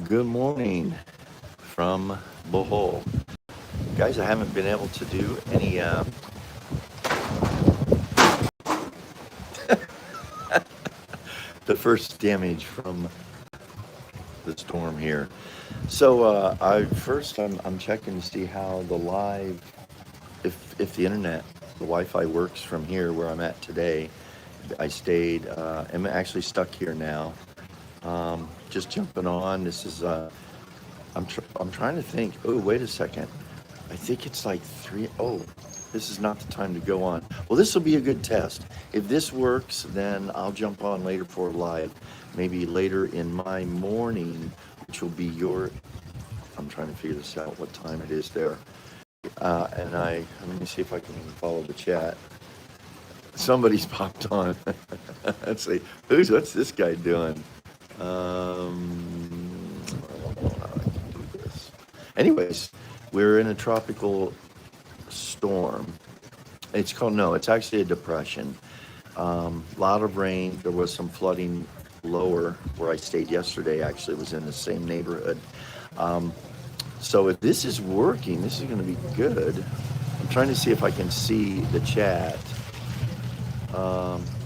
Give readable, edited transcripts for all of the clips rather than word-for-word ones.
Good morning from Bohol. Guys, I haven't been able to do any the first damage from the storm here. So I'm checking to see how the live if the internet, the Wi-Fi works from here where I'm at today. I stayed I'm actually stuck here now. Just jumping on. I'm trying to think. Oh, wait a second. I think it's like three. Oh, this is not the time to go on. Well, this will be a good test. If this works, then I'll jump on later for live. Maybe later in my morning, which will be your. I'm trying to figure this out. What time it is there? And let me see if I can follow the chat. Somebody's popped on. Let's see. What's this guy doing? I don't know how I can do this. Anyways, we're in a tropical storm. No, it's actually a depression. Lot of rain. There was some flooding lower where I stayed yesterday. Actually, it was in the same neighborhood. Um, so if this is working, this is going to be good. I'm trying to see if I can see the chat.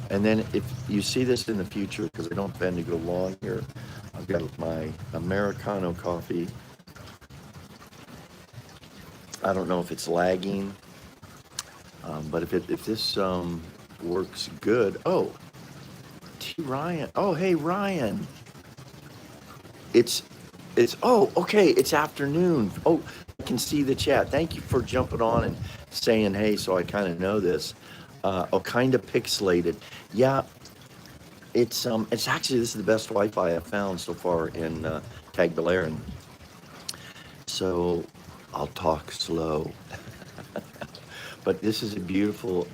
And then if you see this in the future, because I don't plan to go long here, I've got my Americano coffee. I don't know if it's lagging, but if this works good. Oh, T Ryan. Oh, hey Ryan. It's oh, okay, it's afternoon. Oh, I can see the chat. Thank you for jumping on and saying hey, so I kind of know this. Kind of pixelated. Yeah, it's actually this is the best Wi-Fi I've found so far in Tagbilaran. So I'll talk slow. But this is a beautiful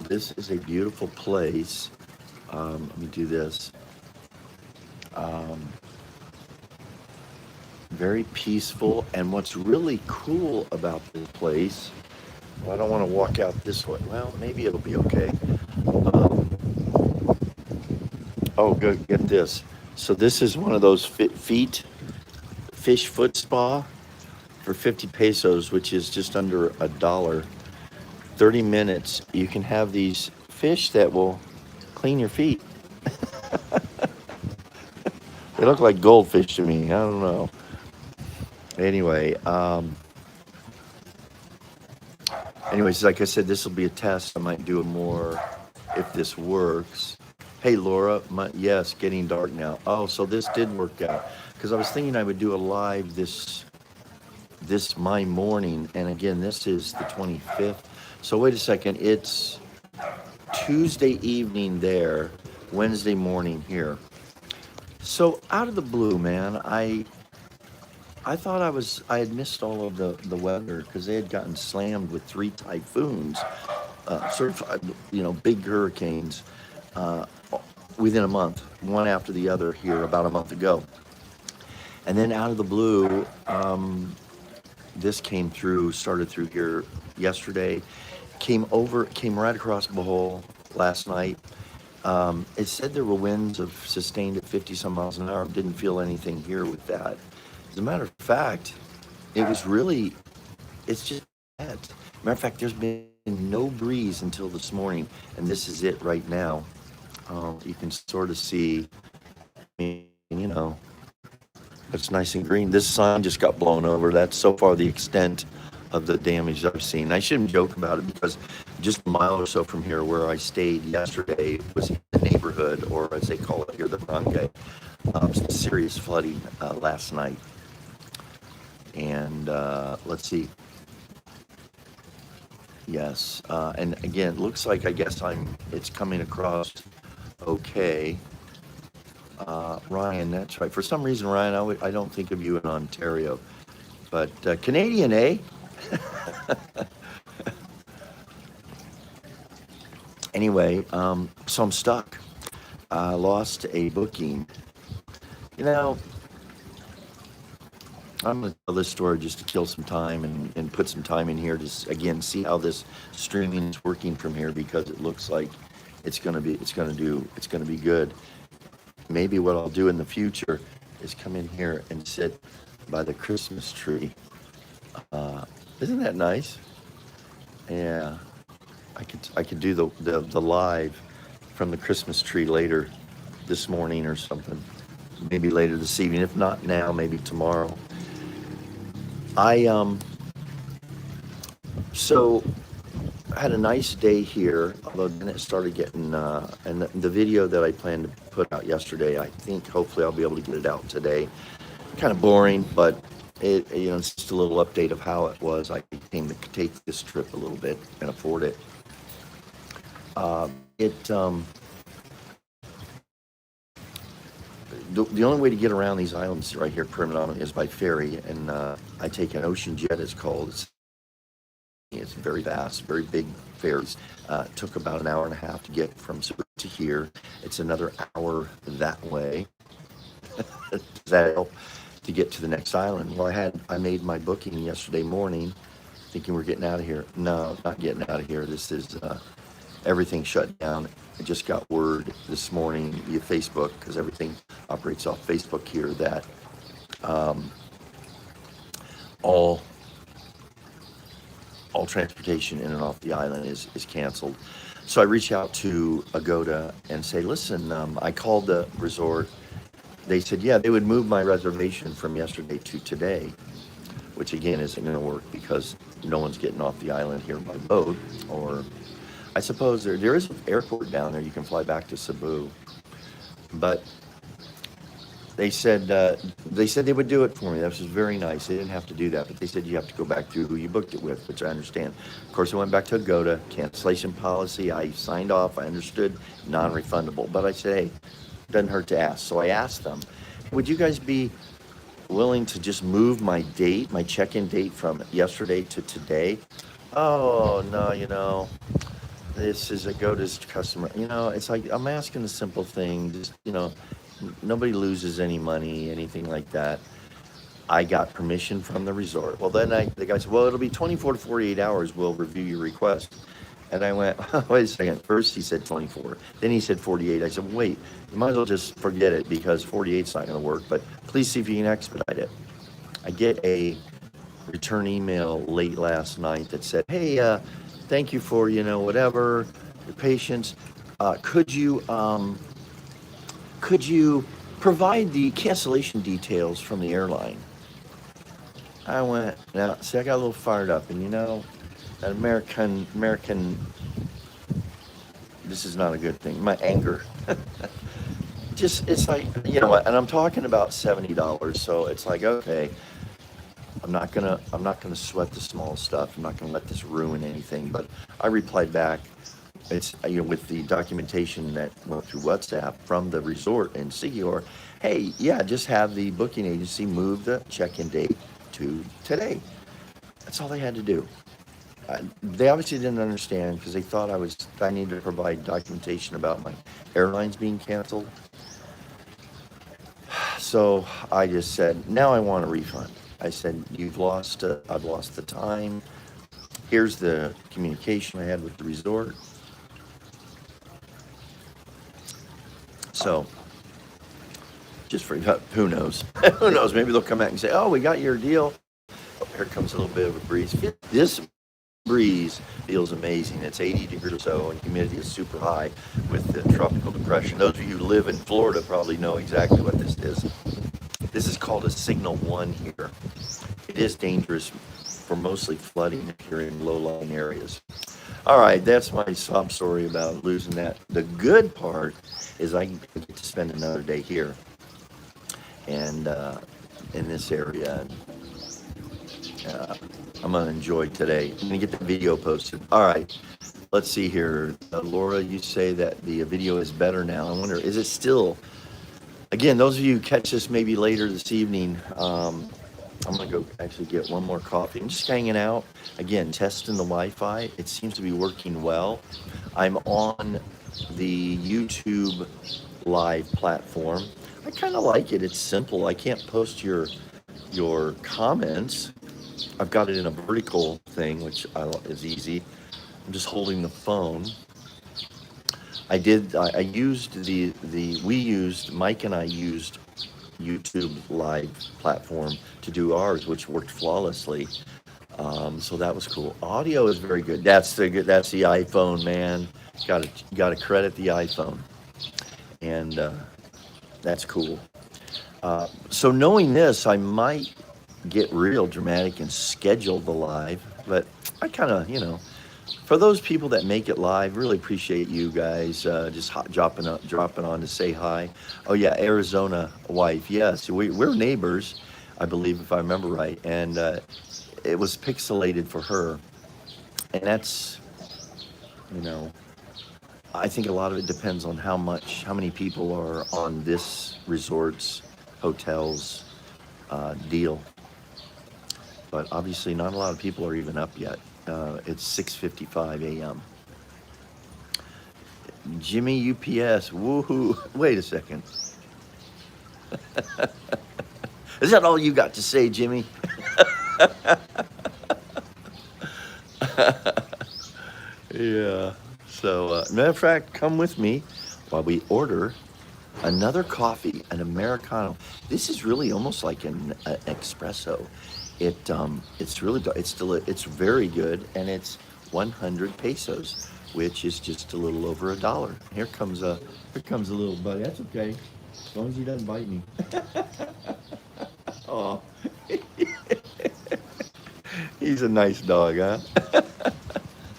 place. Let me do this. Um, Very peaceful. And what's really cool about this place, well, I don't want to walk out this way. Well, maybe it'll be okay. Um, oh, good. Get this. So this is one of those fish foot spa for 50 pesos, which is just under $1. 30 minutes. You can have these fish that will clean your feet. They look like goldfish to me. I don't know. Anyway, anyways, like I said, this will be a test. I might do it more if this works. Hey, Laura. Yes, getting dark now. Oh, so this did work out because I was thinking I would do a live this my morning, and again, this is the 25th. So wait a second. It's Tuesday evening there, Wednesday morning here. So out of the blue, man, I thought I had missed all of the weather because they had gotten slammed with three typhoons, certified, big hurricanes, uh, within a month, one after the other here about a month ago. And then out of the blue, this started through here yesterday, came right across Bohol last night. It said there were winds of sustained at 50 some miles an hour. Didn't feel anything here with that. As a matter of fact, it was really, it's just that. Matter of fact, there's been no breeze until this morning, and this is it right now. You can sort of see, it's nice and green. This sign just got blown over. That's so far the extent of the damage I've seen. I shouldn't joke about it because just a mile or so from here where I stayed yesterday was in the neighborhood, or as they call it here, the barangay. Some serious flooding last night. And let's see. Yes. And again, it looks like I guess it's coming across okay. Ryan, that's right. For some reason, Ryan, I don't think of you in Ontario, but Canadian, eh? Anyway, so I'm stuck. I lost a booking. You know, I'm going to tell this story just to kill some time and put some time in here to, again, see how this streaming is working from here because it looks like it's going to be good. Maybe what I'll do in the future is come in here and sit by the Christmas tree. Uh, isn't that nice? Yeah, I could do the live from the Christmas tree later this morning or something. Maybe later this evening. If not now, maybe tomorrow. I so had a nice day here, although then it started getting, and the video that I planned to put out yesterday, I think hopefully I'll be able to get it out today. Kind of boring, but it's just a little update of how it was. I came to take this trip a little bit and afford it. It the only way to get around these islands right here, Primadonna, is by ferry, and I take an ocean jet. It's called. It's very vast, very big ferries. Took about an hour and a half to get from Cebu to here. It's another hour that way. Does that help to get to the next island? Well, I made my booking yesterday morning, thinking we're getting out of here. No, not getting out of here. This is everything shut down. I just got word this morning via Facebook, because everything operates off Facebook here, that all transportation in and off the island is canceled. So I reach out to Agoda and say, listen, I called the resort. They said, yeah, they would move my reservation from yesterday to today, which again isn't going to work because no one's getting off the island here by boat. Or I suppose there is an airport down there. You can fly back to Cebu. But they said they would do it for me. That was very nice. They didn't have to do that, but they said you have to go back through who you booked it with, which I understand. Of course, I went back to Agoda, cancellation policy. I signed off. I understood, non-refundable. But I said, hey, doesn't hurt to ask. So I asked them, would you guys be willing to just move my date, my check-in date from yesterday to today? Oh, no, this is Agoda's customer. It's like, I'm asking a simple thing. Just, nobody loses any money, anything like that. I got permission from the resort. Well, then the guy said, well, it'll be 24 to 48 hours. We'll review your request. And I went, wait a second. First he said 24. Then he said 48. I said, wait, you might as well just forget it because 48's not going to work. But please see if you can expedite it. I get a return email late last night that said, hey, thank you for, whatever, your patience. Could you provide the cancellation details from the airline? I went, now, see, I got a little fired up, and that American, this is not a good thing. My anger. It's like, what, and I'm talking about $70, so it's like, okay, I'm not gonna sweat the small stuff. I'm not gonna let this ruin anything. But I replied back, it's with the documentation that went through WhatsApp from the resort in Sigior. Hey, yeah, just have the booking agency move the check-in date to today. That's all they had to do. They obviously didn't understand because they thought I needed to provide documentation about my airlines being canceled. So I just said, now I want a refund. I said, I've lost the time. Here's the communication I had with the resort. So, just for who knows? Who knows? Maybe they'll come back and say, oh, we got your deal. Oh, here comes a little bit of a breeze. This breeze feels amazing. It's 80 degrees or so, and humidity is super high with the tropical depression. Those of you who live in Florida probably know exactly what this is. This is called a Signal 1 here. It is dangerous for mostly flooding if you're in low-lying areas. All right, that's my sob story about losing that. The good part is I get to spend another day here and in this area. And, I'm going to enjoy today. I'm going to get the video posted. All right, let's see here. Laura, you say that the video is better now. I wonder, is it still? Again, those of you who catch this maybe later this evening, I'm going to go actually get one more coffee. I'm just hanging out. Again, testing the Wi-Fi. It seems to be working well. I'm on the YouTube live platform. I kind of like it. It's simple. I can't post your comments. I've got it in a vertical thing, which is easy. I'm just holding the phone. Mike and I used YouTube live platform to do ours, which worked flawlessly. So that was cool. Audio is very good. That's the iPhone, man. Got to credit the iPhone, and that's cool. So knowing this, I might get real dramatic and schedule the live, but I kind of, for those people that make it live, really appreciate you guys just dropping on to say hi. Oh yeah, Arizona wife. Yes, we're neighbors, I believe, if I remember right, and it was pixelated for her, and that's, you know, I think a lot of it depends on how many people are on this resort's hotels deal. But obviously, not a lot of people are even up yet. It's 6:55 a.m. Jimmy UPS, woohoo! Wait a second. Is that all you got to say, Jimmy? Yeah. So, matter of fact, come with me while we order another coffee, an Americano. This is really almost like an espresso. It's really, it's very good, and it's 100 pesos, which is just a little over $1. Here comes a little buddy. That's okay, as long as he doesn't bite me. Oh, he's a nice dog, huh?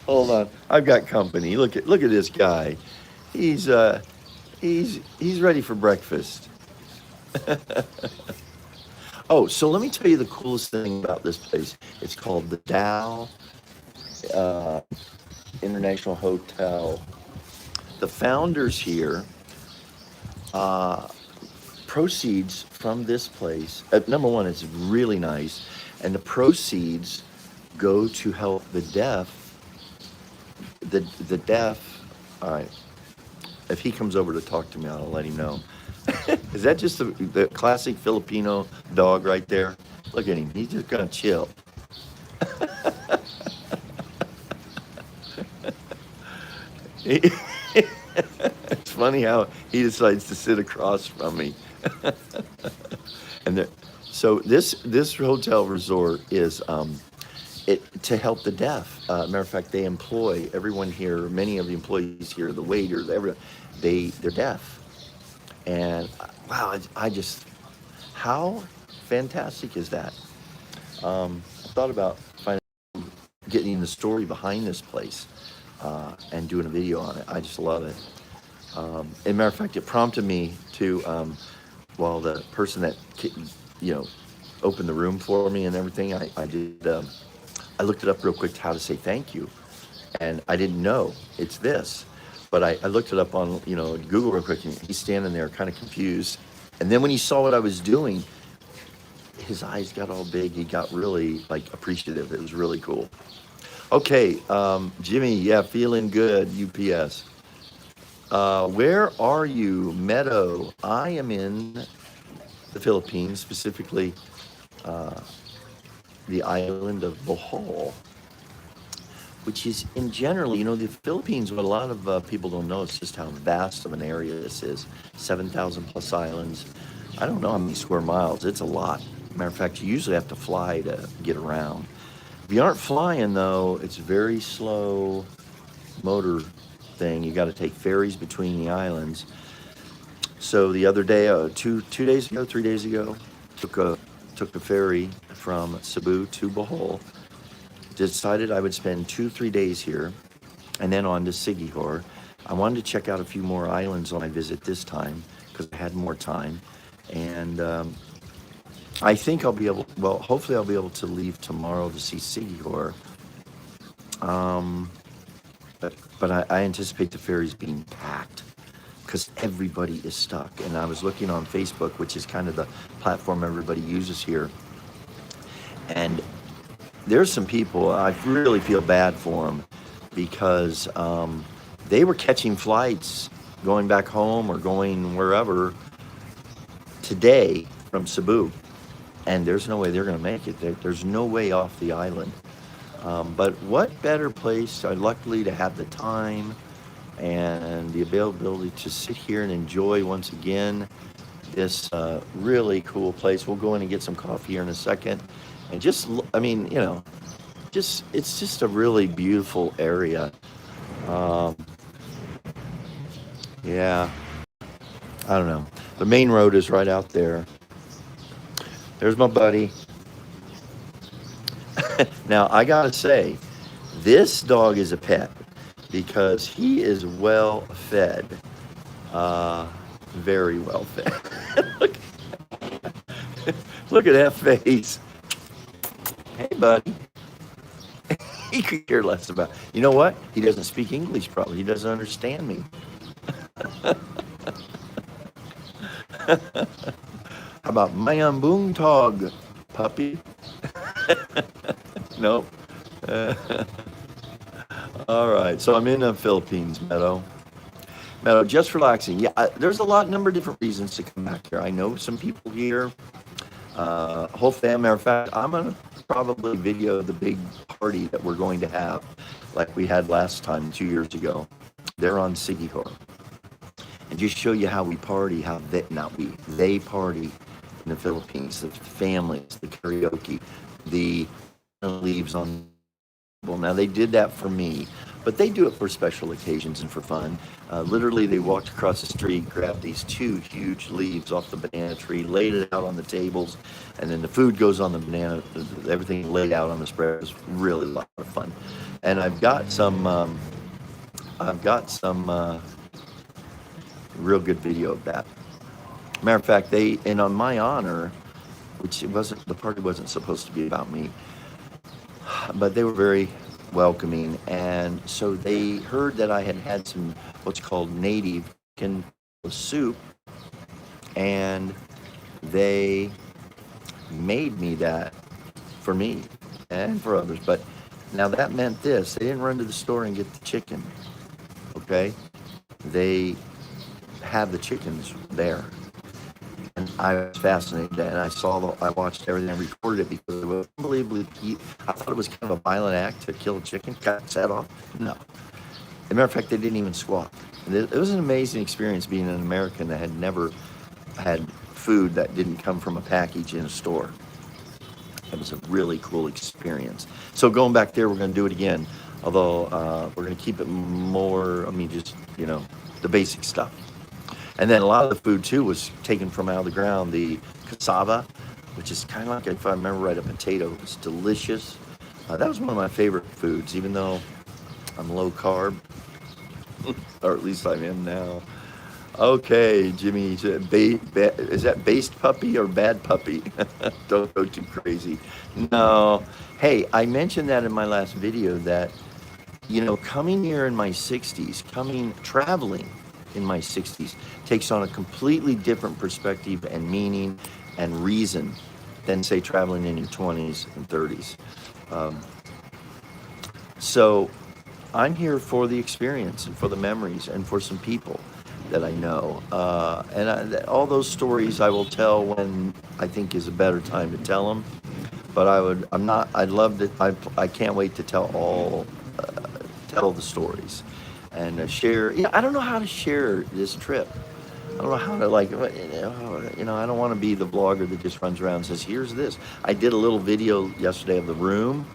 Hold on, I've got company. Look at this guy. He's he's ready for breakfast. Oh, so let me tell you the coolest thing about this place. It's called the Dow uh, International Hotel. The founders here, uh, proceeds from this place. Number one, it's really nice, and the proceeds go to help the deaf. The deaf. All right. If he comes over to talk to me, I'll let him know. Is that just the classic Filipino dog right there? Look at him. He's just gonna chill. It's funny how he decides to sit across from me. So this hotel resort is it to help the deaf. Matter of fact, they employ everyone here. Many of the employees here, the waiters, everyone, they're deaf. And wow, I just, how fantastic is that? I thought about getting the story behind this place and doing a video on it. I just love it. As a matter of fact, it prompted me to, well, the person that, you know, opened the room for me and everything, I looked it up real quick how to say thank you. And I didn't know it's this. But I looked it up on, Google real quick, and he's standing there kind of confused. And then when he saw what I was doing, his eyes got all big. He got really, appreciative. It was really cool. Okay, Jimmy, yeah, feeling good, UPS. Where are you, Meadow? I am in the Philippines, specifically the island of Bohol, which is in general, the Philippines, what a lot of people don't know is just how vast of an area this is. 7,000 plus islands. I don't know how many square miles. It's a lot. Matter of fact, you usually have to fly to get around. If you aren't flying, though, it's a very slow motor thing. You got to take ferries between the islands. So the other day, 3 days ago, took a ferry from Cebu to Bohol. Decided I would spend 2-3 days here and then on to Siquijor. I wanted to check out a few more islands on my visit this time because I had more time. And I think hopefully I'll be able to leave tomorrow to see Siquijor. But I anticipate the ferries being packed because everybody is stuck. And I was looking on Facebook, which is kind of the platform everybody uses here. And there's some people, I really feel bad for them because they were catching flights going back home or going wherever today from Cebu. And there's no way they're going to make it. There's no way off the island. But what better place, luckily, to have the time and the availability to sit here and enjoy once again this really cool place. We'll go in and get some coffee here in a second. And just, I mean, just it's just a really beautiful area. Um, yeah, I don't know. The main road is right out there. There's my buddy. Now, I gotta say, this dog is a pet because he is well fed. Uh, very well fed. look, look at that face. Hey, buddy. He could care less about. You know what? He doesn't speak English. Probably he doesn't understand me. How about Mayan Boong Tog, puppy? Nope. All right. So I'm in the Philippines, Meadow. Meadow, just relaxing. Yeah, there's a number of different reasons to come back here. I know some people here. Whole family. Matter of fact, I'm gonna probably video the big party that we're going to have, like we had last time 2 years ago. They're on Sigihor, and just show you how we party. How they party in the Philippines. The families, the karaoke, the leaves on. Well, now they did that for me, but they do it for special occasions and for fun. Literally, they walked across the street, grabbed these two huge leaves off the banana tree, laid it out on the tables, and then the food goes on the banana. Everything laid out on the spread. It was really a lot of fun, and I've got some. Real good video of that. Matter of fact, and on my honor, which the party wasn't supposed to be about me, but they were very welcoming, and so they heard that I had some what's called native chicken soup, and they made me that for me and for others. But now that meant this: they didn't run to the store and get the chicken. Okay, they have the chickens there. And I was fascinated, and I watched everything, I recorded it because it was unbelievably cute. I thought it was kind of a violent act to kill a chicken, cut its head off. No. As a matter of fact, they didn't even squawk. It was an amazing experience being an American that had never had food that didn't come from a package in a store. It was a really cool experience. So going back there, we're going to do it again, although we're going to keep it more, just, the basic stuff. And then a lot of the food, too, was taken from out of the ground. The cassava, which is kind of like, if I remember right, a potato. It's delicious. That was one of my favorite foods, even though I'm low carb, or at least I am now. Okay, Jimmy, is that based puppy or bad puppy? Don't go too crazy. No. Hey, I mentioned that in my last video that, coming here in my 60s, traveling in my 60s, takes on a completely different perspective and meaning and reason than, say, traveling in your 20s and 30s. So I'm here for the experience and for the memories and for some people that I know. All those stories I will tell when I think is a better time to tell them. But I'd love to, I can't wait to tell the stories and share. I don't know how to share this trip. I don't know how to I don't want to be the vlogger that just runs around and says, here's this. I did a little video yesterday of the room.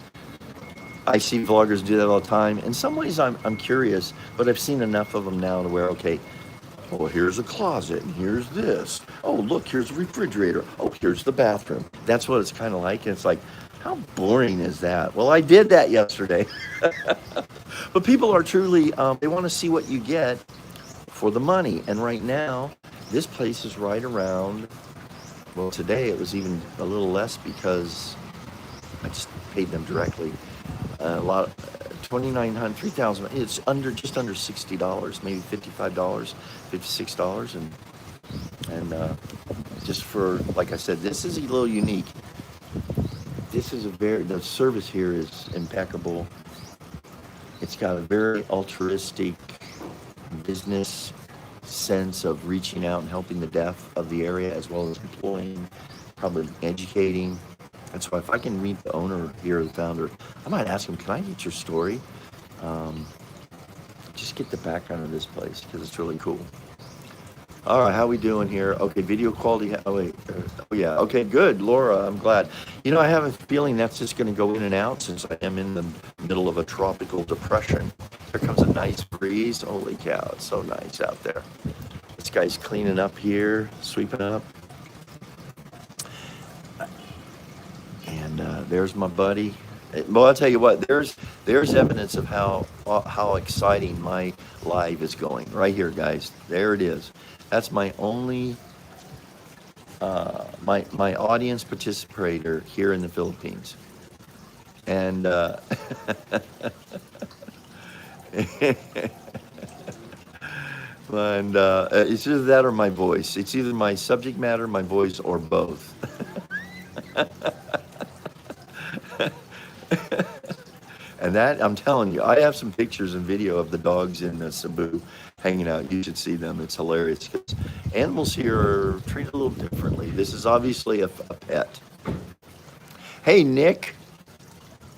I see vloggers do that all the time. In some ways I'm curious, but I've seen enough of them now to where, okay, oh, here's a closet and here's this. Oh, look, here's a refrigerator. Oh, here's the bathroom. That's what it's kind of like. And it's like, how boring is that? Well, I did that yesterday. But people are truly, they want to see what you get for the money. And right now, this place is right around, well, today it was even a little less because I just paid them directly. A lot, 2,900, 3,000. It's just under $60, maybe $55, $56, and just for, like I said, this is a little unique. This is the service here is impeccable. It's got a very altruistic business sense of reaching out and helping the deaf of the area, as well as employing, probably educating. And so if I can meet the owner here, the founder, I might ask him, can I get your story? Just get the background of this place because it's really cool. All right, how we doing here? Okay, video quality. Oh wait. Oh yeah. Okay, good, Laura. I'm glad. You know, I have a feeling that's just going to go in and out since I am in the middle of a tropical depression. Here comes a nice breeze. Holy cow, it's so nice out there. This guy's cleaning up here, sweeping up, and there's my buddy. Well, I'll tell you what. There's evidence of how exciting my live is going right here, guys. There it is. That's my only my audience participator here in the Philippines, and it's either that or my voice. It's either my subject matter, my voice, or both. And that, I'm telling you, I have some pictures and video of the dogs in Cebu hanging out. You should see them. It's hilarious because animals here are treated a little differently. This is obviously a pet. Hey, Nick.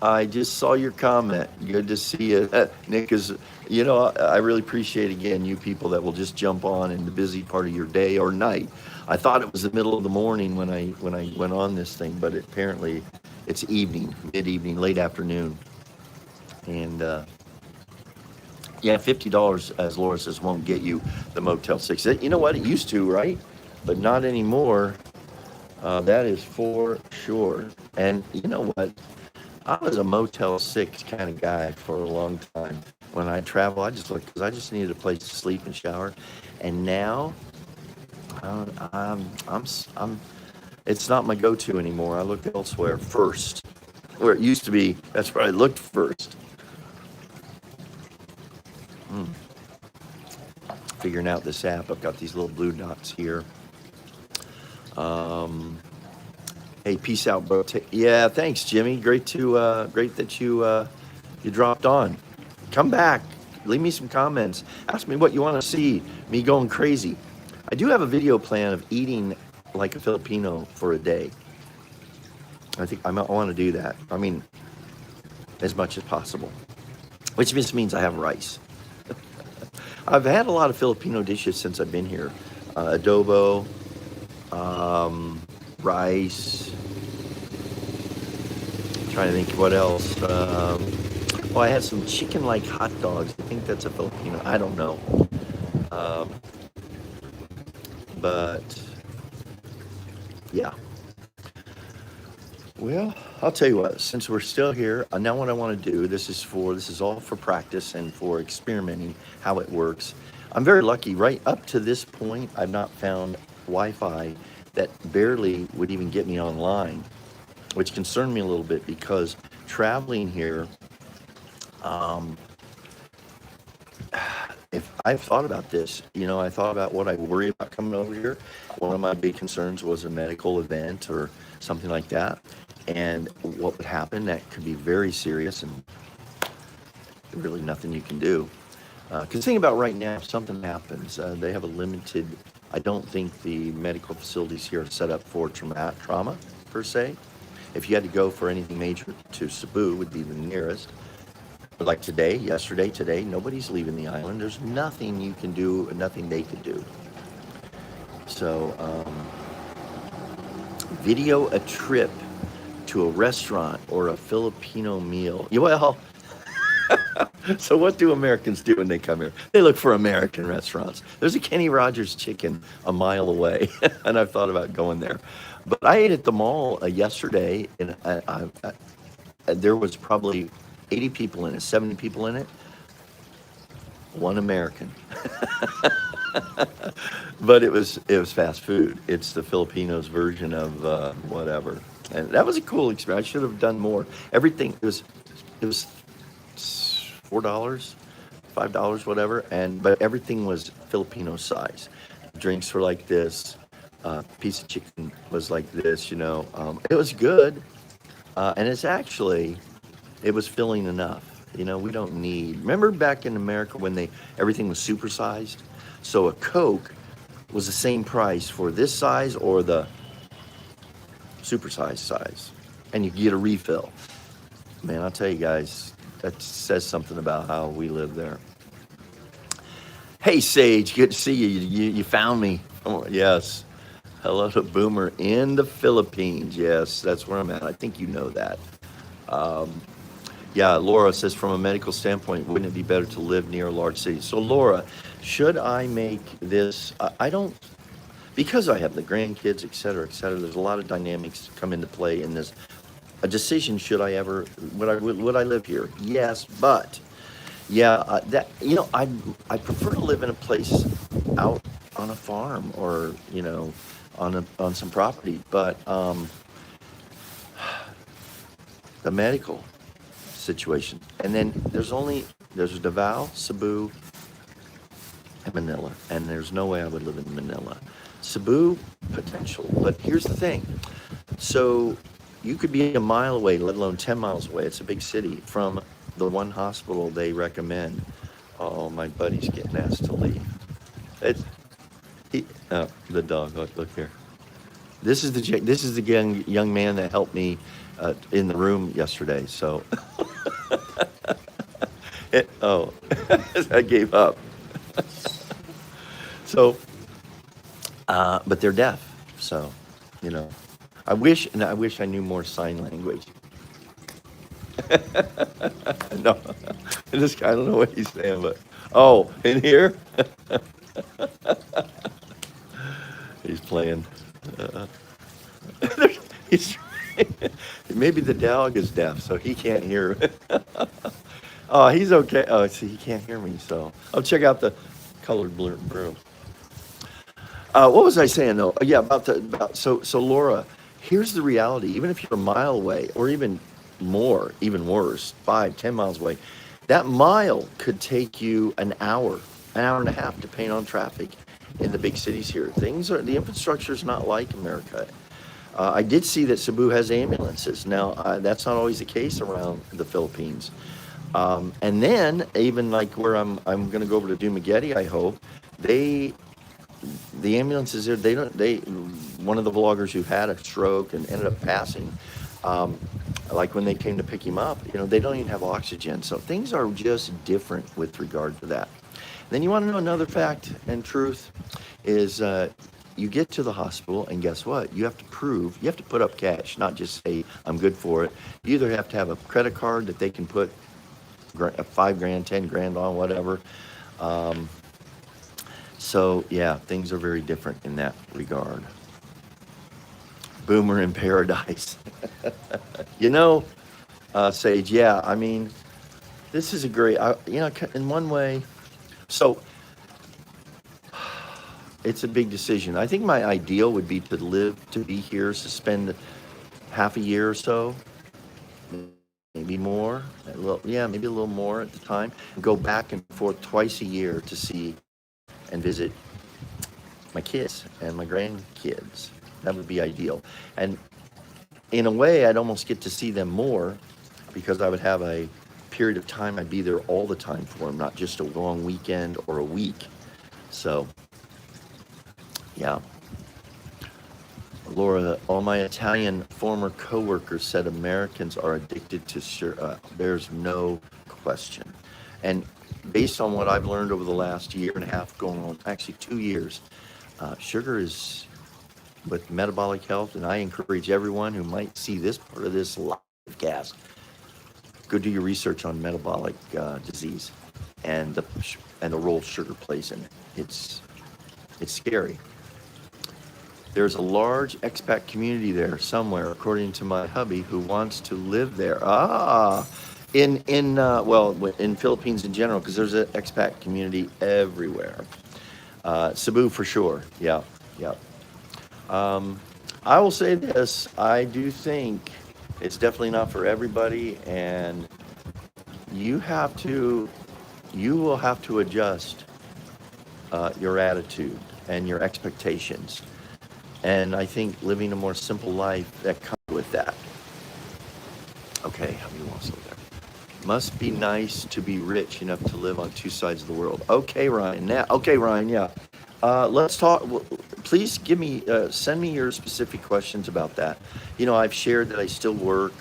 I just saw your comment. Good to see you. Nick is, you know, I really appreciate again you people that will just jump on in the busy part of your day or night. I thought it was the middle of the morning when I went on this thing, but apparently it's evening, mid-evening, late afternoon. And yeah, $50, as Laura says, won't get you the Motel 6. You know what? It used to, right? But not anymore. That is for sure. And you know what? I was a Motel 6 kind of guy for a long time. When I travel, I just looked because I just needed a place to sleep and shower. And now, I'm it's not my go-to anymore. I look elsewhere first. Where it used to be, that's where I looked first. Figuring out this app. I've got these little blue dots here. Hey, peace out, bro. Yeah, thanks, Jimmy. Great that you dropped on. Come back. Leave me some comments. Ask me what you want to see. Me going crazy. I do have a video plan of eating like a Filipino for a day. I think I want to do that. I mean, as much as possible. Which just means I have rice. I've had a lot of Filipino dishes since I've been here. Adobo, rice. Trying to think what else. I had some chicken-like hot dogs. I think that's a Filipino. I don't know. But yeah. Well, I'll tell you what. Since we're still here, now what I want to do. This is all for practice and for experimenting how it works. I'm very lucky. Right up to this point, I've not found Wi-Fi that barely would even get me online, which concerned me a little bit because traveling here, if I've thought about this, I thought about what I worry about coming over here. One of my big concerns was a medical event or something like that. And what would happen, that could be very serious and really nothing you can do. Because think about right now, if something happens, they have a limited, I don't think the medical facilities here are set up for trauma per se. If you had to go for anything major to Cebu would be the nearest. But like today, nobody's leaving the island. There's nothing you can do, nothing they could do. So, video a trip to a restaurant or a Filipino meal. Well, so what do Americans do when they come here? They look for American restaurants. There's a Kenny Rogers Chicken a mile away, and I've thought about going there. But I ate at the mall yesterday, and there was probably 80 people in it, 70 people in it. One American. But it was fast food. It's the Filipinos version of whatever. And that was a cool experience. I should have done more. Everything, it was $4, $5, whatever. But everything was Filipino size. Drinks were like this. Piece of chicken was like this, It was good. And it was filling enough. We don't need. Remember back in America when everything was supersized? So a Coke was the same price for this size or the supersized size. And you get a refill. Man, I'll tell you guys, that says something about how we live there. Hey, Sage, good to see you. You found me. Oh, yes. Hello to Boomer in the Philippines. Yes, that's where I'm at. I think you know that. Um, yeah, Laura says, from a medical standpoint, wouldn't it be better to live near a large city? So, Laura, should I make this? I don't, because I have the grandkids, et cetera, et cetera. There's a lot of dynamics come into play in this. A decision: should I ever? Would I live here? Yes, but yeah, that I prefer to live in a place out on a farm or on some property. But the medical situation, and then there's Davao, Cebu, and Manila, and there's no way I would live in Manila. Cebu potential, but here's the thing. So you could be a mile away, let alone 10 miles away. It's a big city from the one hospital they recommend. Oh, my buddy's getting asked to leave. It's the dog. Look here. This is the young man that helped me in the room yesterday. So, oh, I gave up. So, but they're deaf. So, you know, I wish I knew more sign language. No, I don't know what he's saying, but oh, in here he's playing. Uh, he's maybe the dog is deaf, so he can't hear. Oh, he's okay. Oh, see, he can't hear me, so I'll check out the colored broom. What was I saying though? Yeah, so Laura, here's the reality. Even if you're a mile away, or even worse, 5, 10 miles away, that mile could take you an hour and a half, depending on traffic in the big cities here. The infrastructure is not like America. I did see that Cebu has ambulances. Now, that's not always the case around the Philippines. And then even like where I'm going to go over to Dumaguete, I hope they the ambulances there, one of the vloggers who had a stroke and ended up passing, like when they came to pick him up, they don't even have oxygen. So things are just different with regard to that. Then you want to know another fact and truth is you get to the hospital and guess what? You have to put up cash, not just say, I'm good for it. You either have to have a credit card that they can put $5,000, $10,000 on, whatever. So yeah, things are very different in that regard. Boomer in paradise. you know, Sage, yeah, I mean, this is a great, in one way. So it's a big decision. I think my ideal would be to be here, to spend half a year or so, maybe more, maybe a little more at the time, and go back and forth twice a year to see and visit my kids and my grandkids. That would be ideal. And in a way, I'd almost get to see them more because I would have a period of time I'd be there all the time for them, not just a long weekend or a week. So, yeah. Laura, all my Italian former coworkers said Americans are addicted to sugar. There's no question. And based on what I've learned over the last year and a half, going on actually 2 years, sugar is with metabolic health, and I encourage everyone who might see this part of this live cast, go do your research on metabolic disease and the role sugar plays in it. It's scary. There's a large expat community there somewhere, according to my hubby, who wants to live there. In Philippines in general, because there's an expat community everywhere. Cebu for sure. Yeah, yeah. I will say this: I do think it's definitely not for everybody, and you will have to adjust your attitude and your expectations. And I think living a more simple life that comes with that. Okay, how many wants to live there? Must be nice to be rich enough to live on two sides of the world. Okay, Ryan. Ryan. Yeah. Let's talk. Please send me your specific questions about that. I've shared that I still work.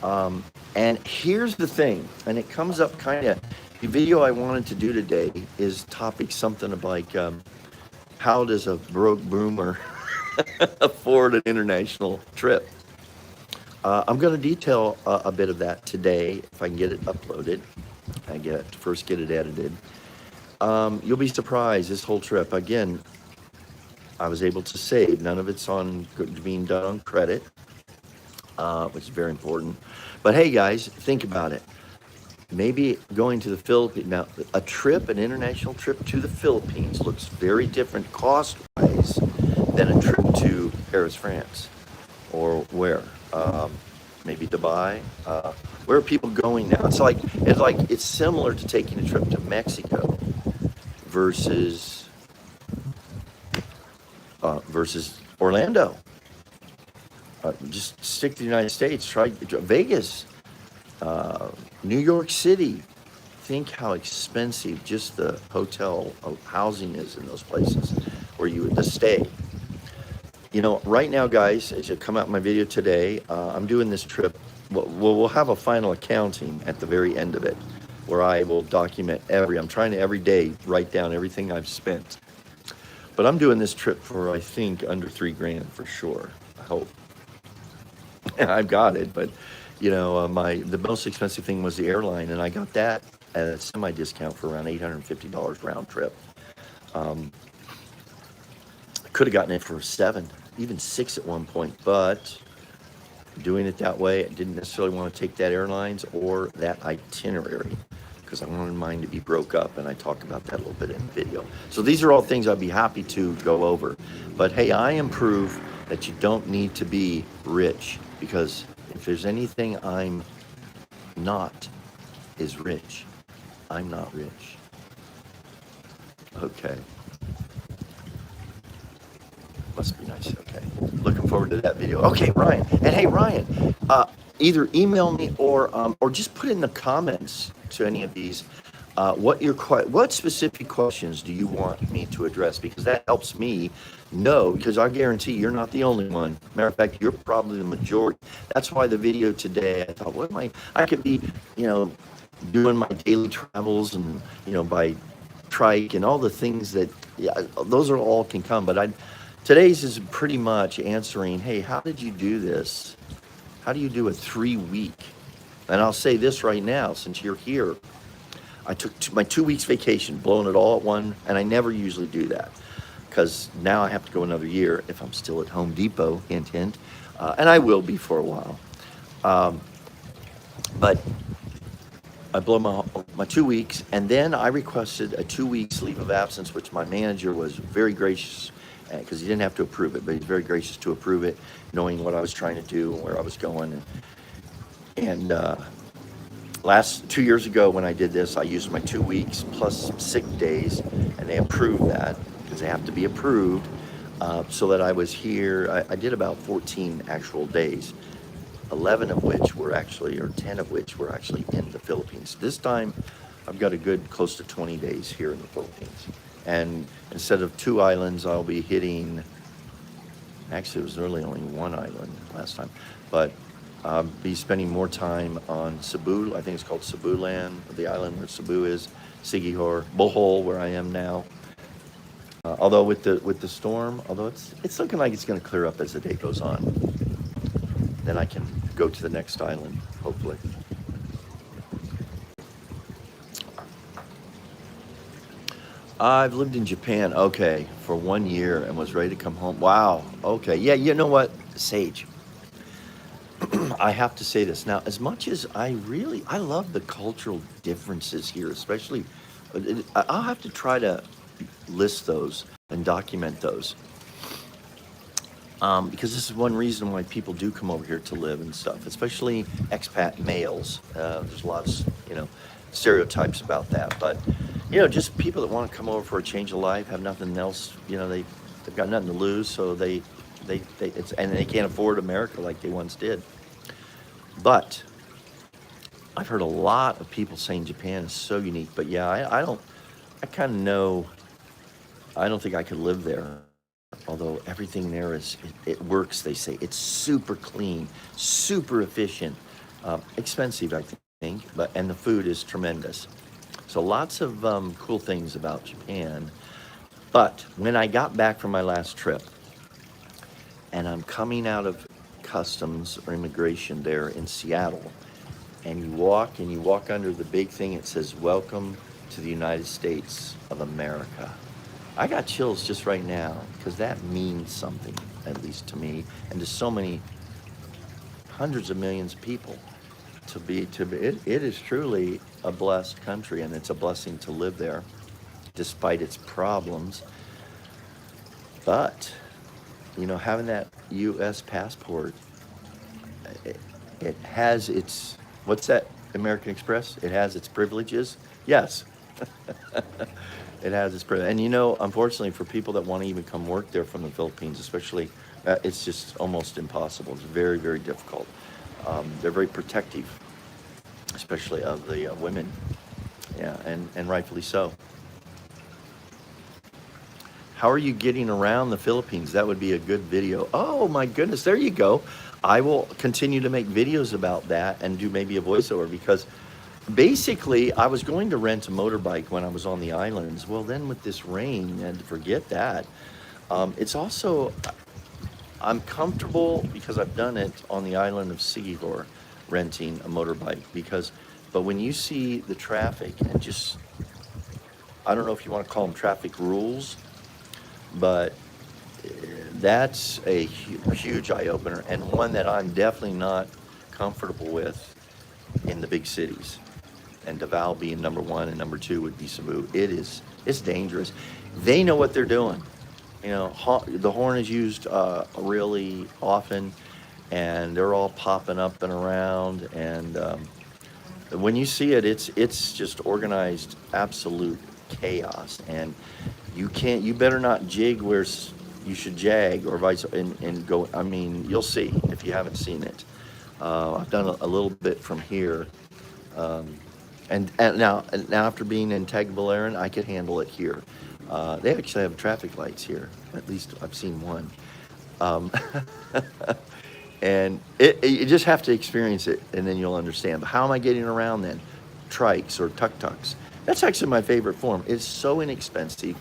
And here's the thing, and it comes up kind of The video I wanted to do today is topic something like how does a broke boomer afford an international trip? I'm going to detail a bit of that today if I can get it uploaded. I first get it edited. You'll be surprised. This whole trip, again, I was able to save. None of it's on being done on credit, which is very important. But hey, guys, think about it. Maybe going to the Philippines. Now, an international trip to the Philippines looks very different cost-wise than a trip to Paris, France, or where? Maybe Dubai. Where are people going now? It's similar to taking a trip to Mexico versus Orlando. Just stick to the United States. Try Vegas, New York City. Think how expensive just the hotel housing is in those places where you would stay. You know, right now, guys, as you come out in my video today, I'm doing this trip. We'll have a final accounting at the very end of it, where I will document I'm trying to every day write down everything I've spent. But I'm doing this trip for, I think, under $3,000 for sure. I hope. I've got it, but you know, the most expensive thing was the airline, and I got that at a semi-discount for around $850 round trip. Could have gotten it for $7, even $6 at one point, but doing it that way, I didn't necessarily want to take that airlines or that itinerary because I wanted mine to be broke up, and I talk about that a little bit in the video. So these are all things I'd be happy to go over. But hey, I am proof that you don't need to be rich, because if there's anything I'm not, is rich. I'm not rich. Okay. Must be nice. Okay. Looking forward to that video. Okay, Ryan. And hey, Ryan, either email me or just put in the comments to any of these what specific questions do you want me to address, because that helps me know, because I guarantee you're not the only one. Matter of fact, you're probably the majority. That's why the video today, I thought, I could be, doing my daily travels and, by trike and all the things that, those are all can come. But today's is pretty much answering, hey, how did you do this? How do you do a 3-week? And I'll say this right now, since you're here, I took my 2 weeks vacation, blowing it all at one, and I never usually do that because now I have to go another year if I'm still at Home Depot, hint, hint, and I will be for a while. But I blow my 2 weeks, and then I requested a 2 weeks leave of absence, which my manager was very gracious, because he didn't have to approve it, but he's very gracious to approve it, knowing what I was trying to do and where I was going. And 2 years ago when I did this, I used my 2 weeks plus sick days, and they approved that because they have to be approved, so that I was here. I did about 14 actual days, 11 of which were actually, or 10 of which were actually in the Philippines. This time, I've got a good close to 20 days here in the Philippines. And instead of 2 islands, I'll be hitting, actually it was really only 1 island last time, but I'll be spending more time on Cebu. I think it's called Cebu Land, the island where Cebu is, Siquijor, Bohol, where I am now. Although with the storm, although it's looking like it's going to clear up as the day goes on. Then I can go to the next island, hopefully. I've lived in Japan, okay, for 1 year and was ready to come home. Wow, okay. Yeah, you know what, Sage? I have to say this. Now, as much as I love the cultural differences here, especially, I'll have to try to list those and document those. Because this is one reason why people do come over here to live and stuff, especially expat males. There's a lot of, stereotypes about that. But, just people that want to come over for a change of life, have nothing else, they've got nothing to lose, so and they can't afford America like they once did. But I've heard a lot of people saying Japan is so unique. But yeah, I kind of know, I don't think I could live there. Although everything there it works, they say. It's super clean, super efficient, expensive, I think, and the food is tremendous. So lots of cool things about Japan. But when I got back from my last trip, and I'm coming out of customs or immigration there in Seattle, and you walk under the big thing, it says, "Welcome to the United States of America." I got chills just right now because that means something, at least to me, and to so many hundreds of millions of people. It is truly a blessed country, and it's a blessing to live there, despite its problems. But having that U.S. passport, it, it has its, what's that, American Express? It has its privileges. Yes, it has its privilege. And unfortunately, for people that want to even come work there from the Philippines, especially, it's just almost impossible. It's very, very difficult. They're very protective, especially of the women. Yeah, and rightfully so. How are you getting around the Philippines? That would be a good video. Oh my goodness, there you go. I will continue to make videos about that and do maybe a voiceover, because basically I was going to rent a motorbike when I was on the islands. Well, then with this rain, and forget that. It's also, I'm comfortable because I've done it on the island of Sigihor, renting a motorbike, but when you see the traffic and just, I don't know if you want to call them traffic rules, but that's a huge eye-opener, and one that I'm definitely not comfortable with in the big cities. And Davao being number one, and number two would be Cebu. It's dangerous. They know what they're doing. The horn is used really often, and they're all popping up and around. And when you see it, it's just organized, absolute chaos. And you better not jig where you should jag, or vice, and go. I mean, you'll see if you haven't seen it. I've done a little bit from here. And now after being in Tagbilaran, I could handle it here. They actually have traffic lights here. At least I've seen one. And you just have to experience it, and then you'll understand. But how am I getting around then? Trikes or tuk-tuks. That's actually my favorite form. It's so inexpensive.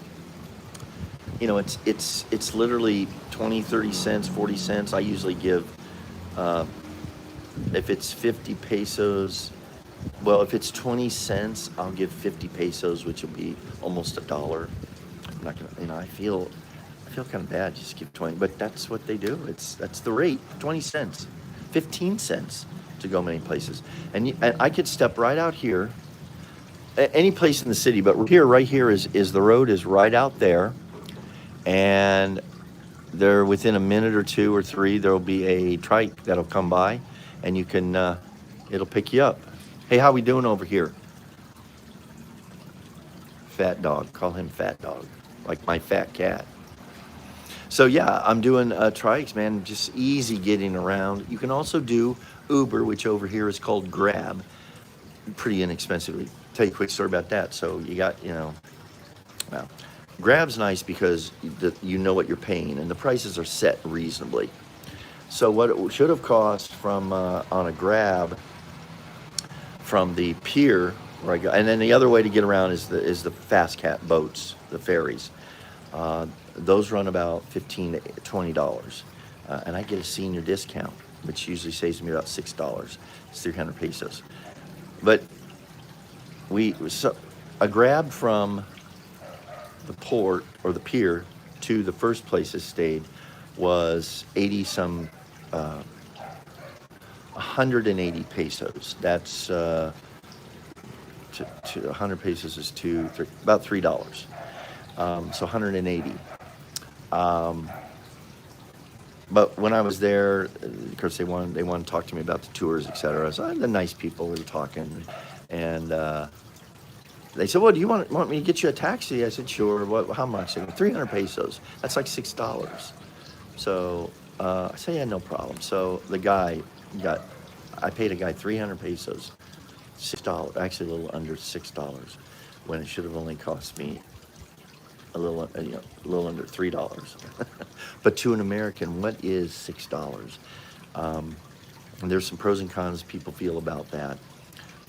It's literally 20, 30 cents, 40 cents. I usually give, if it's 50 pesos, well, if it's 20 cents, I'll give 50 pesos, which will be almost $1. I'm not gonna, I feel kind of bad just give 20, but that's what they do. That's the rate, 20 cents, 15 cents to go many places. And I could step right out here, any place in the city, but right here is the road is right out there. And there, within a minute or two or three, there'll be a trike that'll come by, and you can, it'll pick you up. Hey, how we doing over here? Fat dog, call him Fat Dog, like my fat cat. So yeah, I'm doing trikes, man, just easy getting around. You can also do Uber, which over here is called Grab, pretty inexpensively. Tell you a quick story about that. So you got, well, Grab's nice because you know what you're paying, and the prices are set reasonably. So what it should have cost from on a Grab from the pier where I go, and then the other way to get around is the fast cat boats, the ferries. Those run about $15 to $20, and I get a senior discount, which usually saves me about $6. It's 300 pesos. But a Grab from the port or the pier to the first place it stayed was 180 pesos. That's to 100 pesos is about $3. So 180. But when I was there, of course, they wanted to talk to me about the tours, etc. So the nice people, we were talking, and they said, "Well, do you want me to get you a taxi?" I said, "Sure." What? How much? They said, 300 pesos. That's like $6. So I said, "Yeah, no problem." So the guy I paid a guy 300 pesos, $6, actually a little under $6, when it should have only cost me a little under $3. But to an American, what is $6? And there's some pros and cons people feel about that.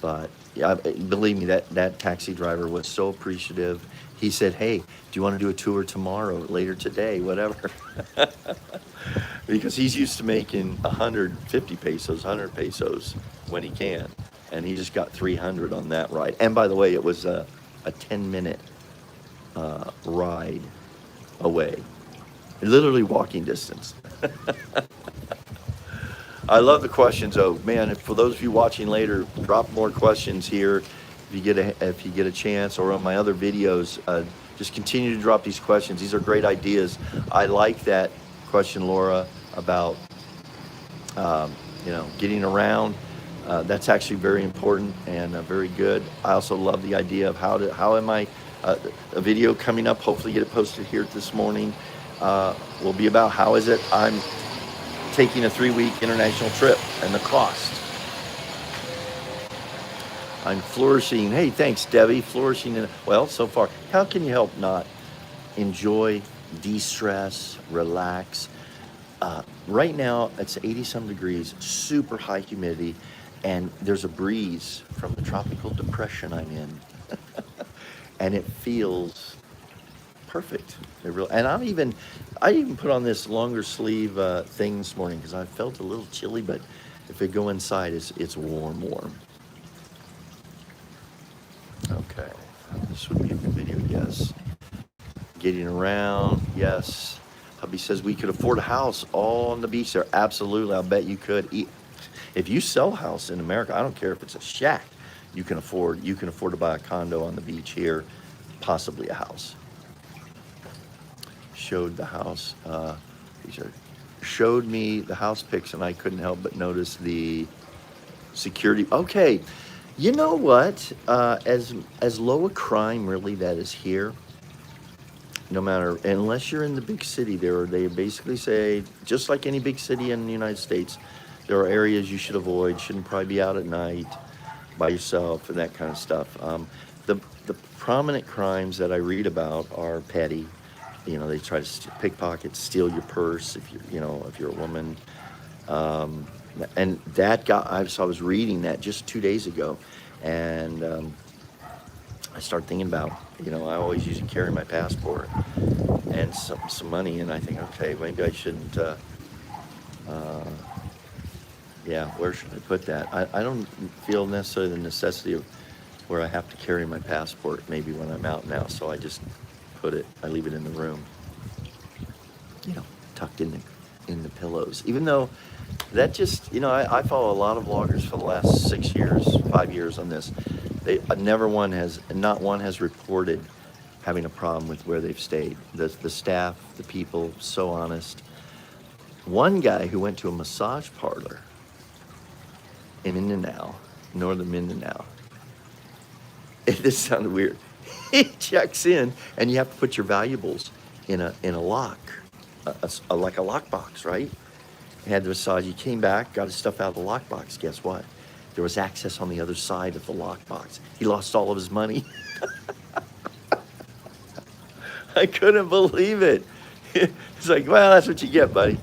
But yeah, believe me, that taxi driver was so appreciative. He said, "Hey, do you want to do a tour tomorrow, later today, whatever?" Because he's used to making 150 pesos, 100 pesos when he can, and he just got 300 on that ride. And by the way, it was a 10-minute ride away, literally walking distance. I love the questions, though, man. For those of you watching later, drop more questions here if you get a chance, or on my other videos. Just continue to drop these questions. These are great ideas. I like that question, Laura, about getting around. That's actually very important and very good. I also love the idea of how am I a video coming up. Hopefully, get it posted here this morning. Will be about how is it I'm taking a 3-week international trip and the cost. I'm flourishing. Hey, thanks, Debbie. Flourishing. Well, so far, how can you help not enjoy, de-stress, relax? Right now, it's 80-some degrees, super high humidity, and there's a breeze from the tropical depression I'm in. And it feels perfect. And I even put on this longer sleeve thing this morning because I felt a little chilly, but if it go inside, it's warm. Okay, this would be a good video, yes. Getting around, yes. Hubby says we could afford a house all on the beach there. Absolutely, I'll bet you could. If you sell a house in America, I don't care if it's a shack, you can afford to buy a condo on the beach here, possibly a house. Showed the house. Showed me the house pics, and I couldn't help but notice the security. Okay, you know what? As low a crime really that is here, no matter, unless you're in the big city, they basically say, just like any big city in the United States, there are areas you should avoid. Shouldn't probably be out at night by yourself and that kind of stuff. The prominent crimes that I read about are petty. They try to pickpocket, steal your purse if you're a woman. And that guy, I was reading that just 2 days ago, and I started thinking about, I always usually carry my passport and some money, and I think, okay, maybe I shouldn't. Where should I put that? I don't feel necessarily the necessity of where I have to carry my passport maybe when I'm out now, so I just I leave it in the room, tucked in the pillows. Even though that just, I follow a lot of vloggers for the last 6 years, 5 years on this. Not one has reported having a problem with where they've stayed. The staff, the people, so honest. One guy who went to a massage parlor in Mindanao, northern Mindanao. This sounded weird. He checks in, and you have to put your valuables in a lock, like a lockbox, right? He had the massage. He came back, got his stuff out of the lockbox. Guess what? There was access on the other side of the lockbox. He lost all of his money. I couldn't believe it. It's like, well, that's what you get, buddy.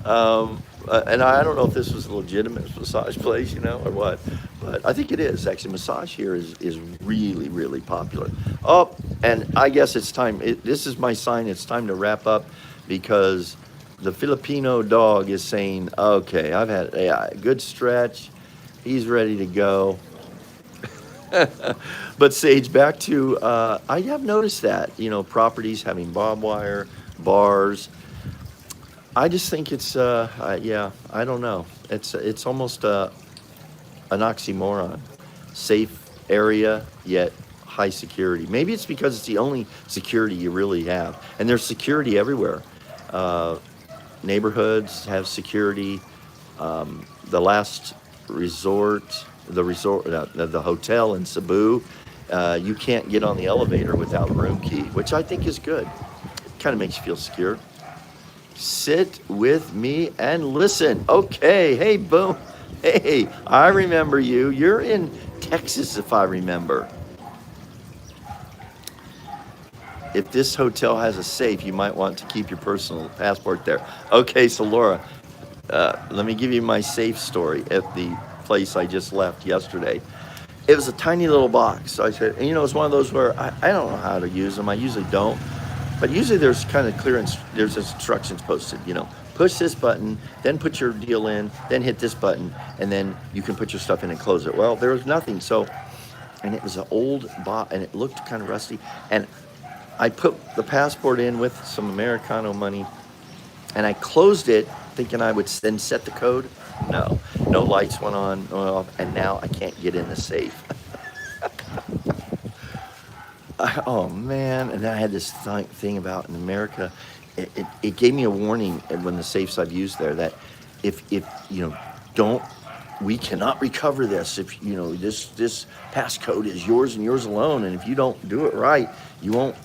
And I don't know if this was a legitimate massage place, or what. But I think it is. Actually, massage here is really, really popular. Oh, and I guess it's time. This is my sign. It's time to wrap up because the Filipino dog is saying, okay, I've had a good stretch. He's ready to go. But Sage, back to, I have noticed that, properties having barbed wire, bars. I just think it's, I don't know. It's almost an oxymoron. Safe area, yet high security. Maybe it's because it's the only security you really have. And there's security everywhere. Neighborhoods have security. The last resort, the hotel in Cebu, you can't get on the elevator without a room key, which I think is good. It kind of makes you feel secure. Sit with me and listen. Okay, hey, boom. Hey, I remember you. You're in Texas, if I remember. If this hotel has a safe, you might want to keep your personal passport there. Okay, so Laura, let me give you my safe story at the place I just left yesterday. It was a tiny little box. So I said, and it's one of those where I don't know how to use them. I usually don't. But usually there's kind of there's instructions posted, push this button, then put your deal in, then hit this button, and then you can put your stuff in and close it. Well, there was nothing. So, and it was an old box, and it looked kind of rusty. And I put the passport in with some Americano money, and I closed it thinking I would then set the code. No lights went on, went off, and now I can't get in the safe. Oh man! And then I had this thing about in America. It gave me a warning when the safes I've used there that if don't we cannot recover this if this passcode is yours and yours alone, and if you don't do it right, you won't.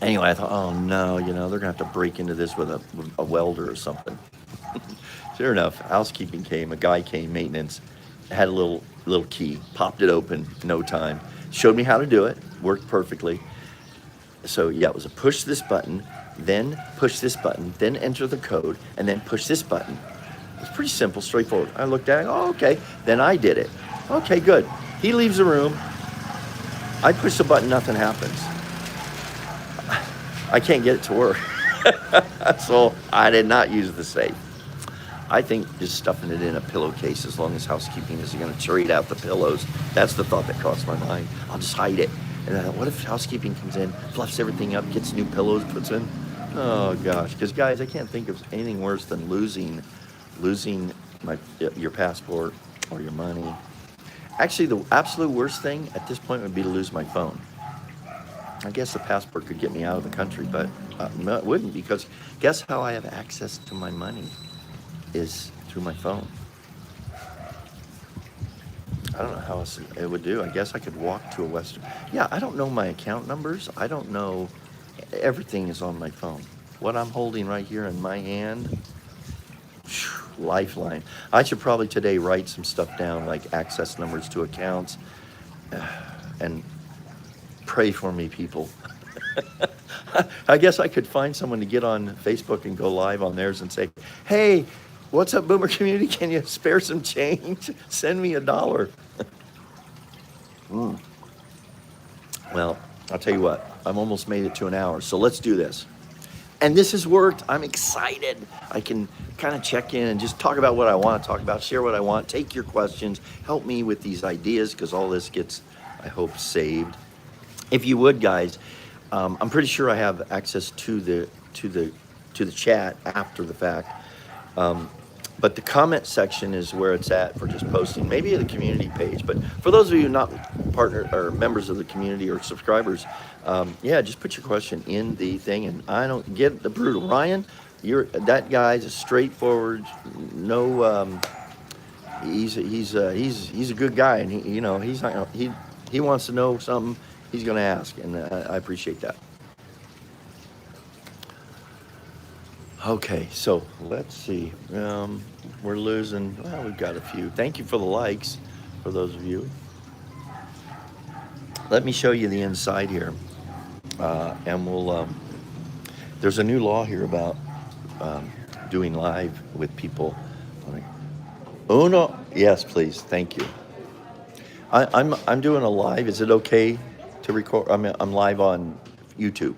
Anyway, I thought, oh no, they're gonna have to break into this with a welder or something. Sure enough, housekeeping came. A guy came, maintenance, had a little key, popped it open, no time. Showed me how to do it, worked perfectly. So yeah, it was a push this button, then push this button, then enter the code, and then push this button. It was pretty simple, straightforward. I looked at it, oh, okay. Then I did it. Okay, good. He leaves the room. I push the button, nothing happens. I can't get it to work. So I did not use the safe. I think just stuffing it in a pillowcase, as long as housekeeping isn't going to trade out the pillows. That's the thought that crossed my mind. I'll just hide it. And I thought, what if housekeeping comes in, fluffs everything up, gets new pillows, puts in? Oh gosh, because guys, I can't think of anything worse than losing your passport or your money. Actually, the absolute worst thing at this point would be to lose my phone. I guess the passport could get me out of the country, but no, it wouldn't, because guess how I have access to my money is through my phone. I don't know how else it would do. I guess I could walk to a Western. Yeah, I don't know my account numbers. I don't know. Everything is on my phone. What I'm holding right here in my hand, lifeline. I should probably today write some stuff down, like access numbers to accounts, and pray for me, people. I guess I could find someone to get on Facebook and go live on theirs and say, hey, what's up, Boomer community? Can you spare some change? Send me $1. Well, I'll tell you what, I've almost made it to an hour, so let's do this. And this has worked. I'm excited. I can kind of check in and just talk about what I want to talk about, share what I want, take your questions, help me with these ideas, because all this gets, I hope, saved. If you would, guys, I'm pretty sure I have access to the chat after the fact. But the comment section is where it's at for just posting, maybe the community page. But for those of you not partner or members of the community or subscribers, yeah, just put your question in the thing. And I don't get the brutal. Ryan, that guy's a straightforward. No, he's a good guy, and he's not he wants to know something. He's going to ask, and I appreciate that. Okay, so let's see. We're losing. Well, we've got a few. Thank you for the likes, for those of you. Let me show you the inside here, and we'll. There's a new law here about doing live with people. Uno, yes, please. Thank you. I'm doing a live. Is it okay to record? I'm live on YouTube.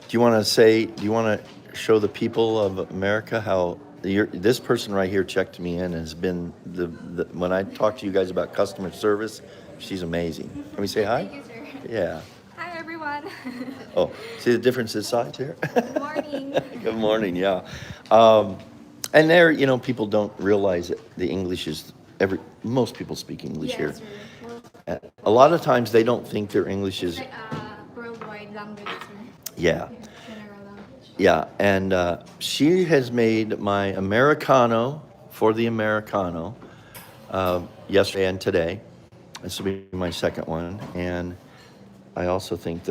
Do you want to show the people of America how this person right here checked me in and has been when I talk to you guys about customer service, she's amazing. Can we say hi? Thank you, sir. Yeah. Hi, everyone. Oh, see the difference in size here? Good morning. Good morning, yeah. And there, people don't realize that the English is most people speak English here. Sir. Well, A lot of times they don't think their English is. like worldwide language, sir. Yeah. General language. Yeah, and she has made my Americano for the Americano yesterday and today. This will be my second one, and I also think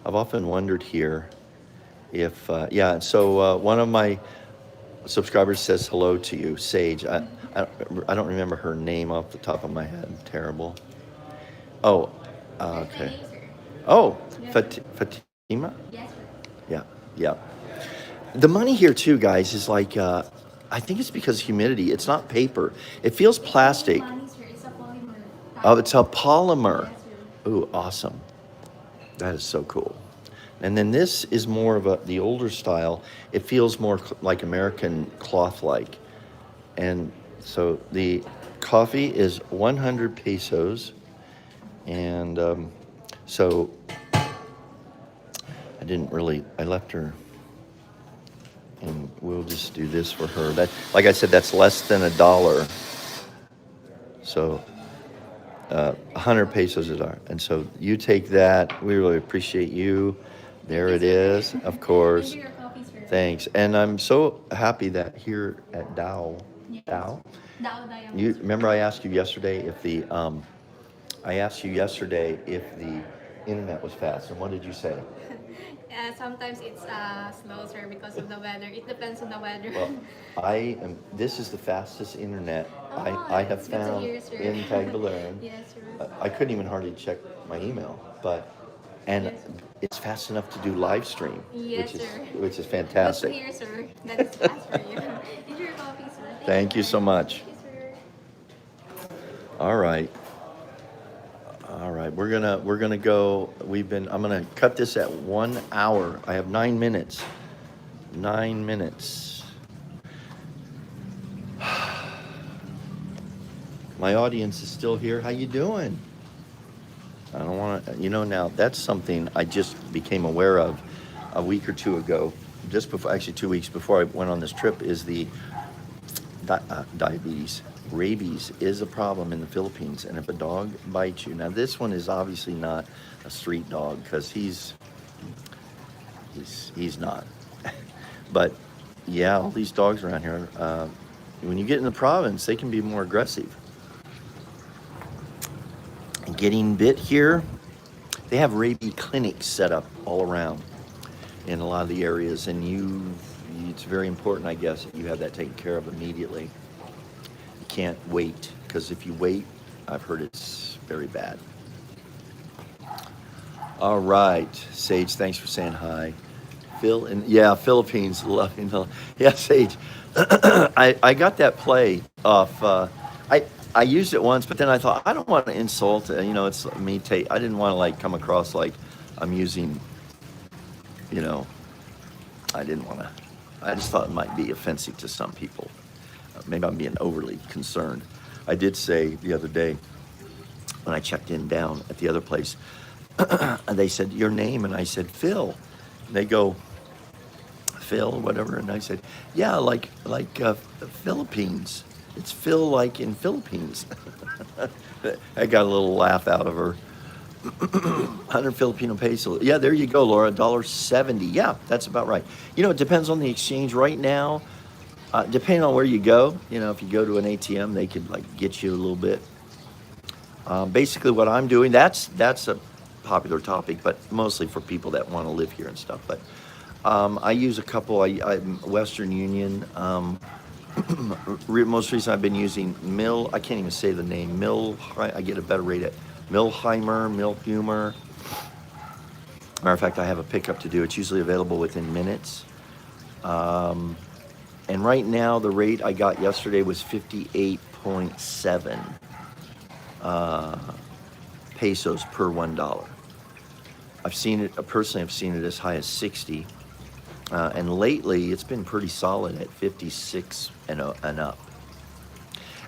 I've often wondered here if So one of my subscribers says hello to you, Sage. I don't remember her name off the top of my head. I'm terrible. Oh, okay. Oh, Yes. Fatima? Yes, sir. Yeah, yeah. The money here too, guys, is like I think it's because humidity. It's not paper. It feels It's not only plastic. money, sir. It's a polymer Oh, type. it's a polymer. Yes, sir. Ooh, awesome. That is so cool. And then this is more of the older style. It feels more like American cloth like. And so the coffee is 100 pesos. And so I left her, and we'll just do this for her. That, like I said, that's less than $1. So 100 pesos is our, and so you take that. We really appreciate you. There it is, of course. Enjoy your coffee, sir. Thanks. And I'm so happy that here at Yes. Dow, Dao Diamond. you remember I asked you yesterday if the internet was fast, and what did you say? Sometimes it's slow, sir, because of the weather. It depends on the weather. Well, this is the fastest internet I have It's good to found hear, sir. in Tagbilaran. Yes, sir. I couldn't even hardly check my email, and Yes. it's fast enough to do live stream, Yes, which is sir. which is Good to fantastic. hear, sir. That is fast for you. Enjoy your coffee, sir. Thank you so much. Thank you, sir. All right. We're gonna go. I'm gonna cut this at 1 hour. I have 9 minutes. 9 minutes. My audience is still here. How you doing? I don't want to, now that's something I just became aware of a week or two ago, just before, actually 2 weeks before I went on this trip, is the diabetes. Rabies is a problem in the Philippines, and if a dog bites you, now this one is obviously not a street dog because he's not, but yeah, all these dogs around here, when you get in the province, they can be more aggressive. Getting bit here, they have rabies clinics set up all around in a lot of the areas, and it's very important, I guess, that you have that taken care of immediately. You can't wait, because if you wait, I've heard it's very bad. All right, Sage, thanks for saying hi. Phil, Philippines, love you. Yeah, Sage, I got that play off. I used it once, but then I thought I don't want to insult. It's me. I didn't want to come across like I'm using. I didn't want to. I just thought it might be offensive to some people. Maybe I'm being overly concerned. I did say the other day when I checked in down at the other place, and they said your name, and I said Phil. And they go, Phil, whatever, and I said, yeah, like Philippines. It's Phil like in Philippines. I got a little laugh out of her. 100 Filipino peso. Yeah, there you go, Laura. $1.70. Yeah, that's about right. It depends on the exchange right now. Depending on where you go, if you go to an ATM, they could get you a little bit. Basically, what I'm doing, that's a popular topic, but mostly for people that want to live here and stuff. But I use a couple. Western Union. Most recently, I've been using I can't even say the name. I get a better rate at Milheimer. Matter of fact, I have a pickup to do. It's usually available within minutes. And right now, the rate I got yesterday was 58.7 pesos per $1. I've seen it as high as 60. And lately, it's been pretty solid at 56 and up.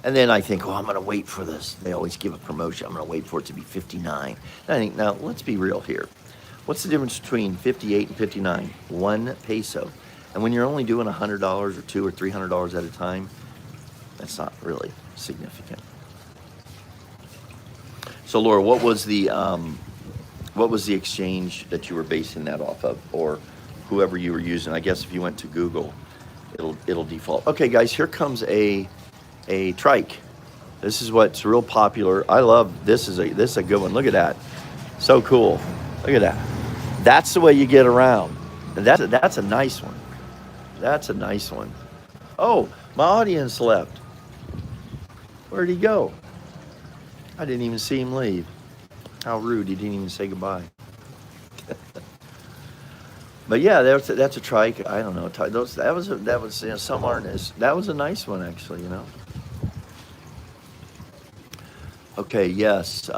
And then I think, I'm going to wait for this. They always give a promotion. I'm going to wait for it to be 59. And I think, now, let's be real here. What's the difference between 58 and 59? 1 peso. And when you're only doing $100 or $200 or $300 at a time, that's not really significant. So, Laura, what was the exchange that you were basing that off of, or whoever you were using? I guess if you went to Google, it'll default. Okay, guys, here comes a trike. This is what's real popular. I love this. Is a good one. Look at that. So cool. Look at that. That's the way you get around. And that's a nice one. That's a nice one. Oh, my audience left. Where'd he go? I didn't even see him leave. How rude. He didn't even say goodbye. But yeah, that's a trike. I don't know. Those that was some artists. That was a nice one actually. Okay. Yes.